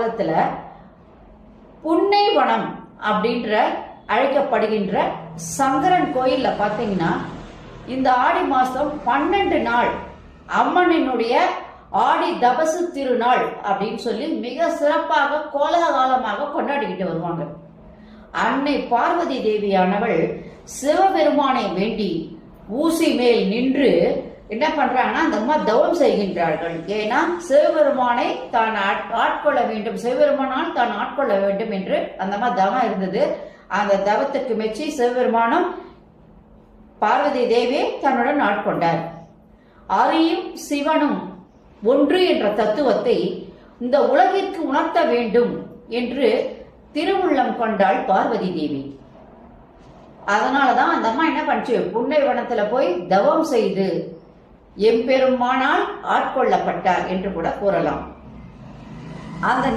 காலத்துல புன்னைவனம் அப்படின்ற அழைக்கப்படுகின்ற சங்கரன் கோயில்ல பாத்தீங்கன்னா இந்த ஆடி மாசம் 12 நாள் அம்மனினுடைய ஆடி தபசு திருநாள் அப்படின்னு சொல்லி மிக சிறப்பாக கோலாகலமாக கொண்டாடிக்கிட்டு வருவாங்க. அன்னை பார்வதி தேவியானவள் சிவபெருமானை வேண்டி ஊசி மேல் நின்று என்ன பண்றாங்கன்னா அந்த அம்மா தவம் செய்கின்றார்கள். ஏன்னா சிவபெருமானை தான் ஆட்கொள்ள வேண்டும், சிவபெருமானால் தான் ஆட்கொள்ள வேண்டும் என்று அந்த அம்மா தவம் இருந்தது. அந்த தவத்துக்கு மெச்சி சிவபெருமானும் பார்வதி தேவியை தன்னுடன் ஆட்கொண்டார். அரியும் சிவனும் ஒன்று என்ற தத்துவத்தை இந்த உலகிற்கு உணர்த்த வேண்டும் என்று திருவுள்ளம் கொண்டாள் பார்வதி தேவி. அதனாலதான் அந்த அம்மா என்ன பண்ணுச்சு, புன்னைவனத்துல போய் தவம் செய்து எம்பெருமானால் ஆட்கொள்ளப்பட்டார் என்று கூட கூறலாம். அந்த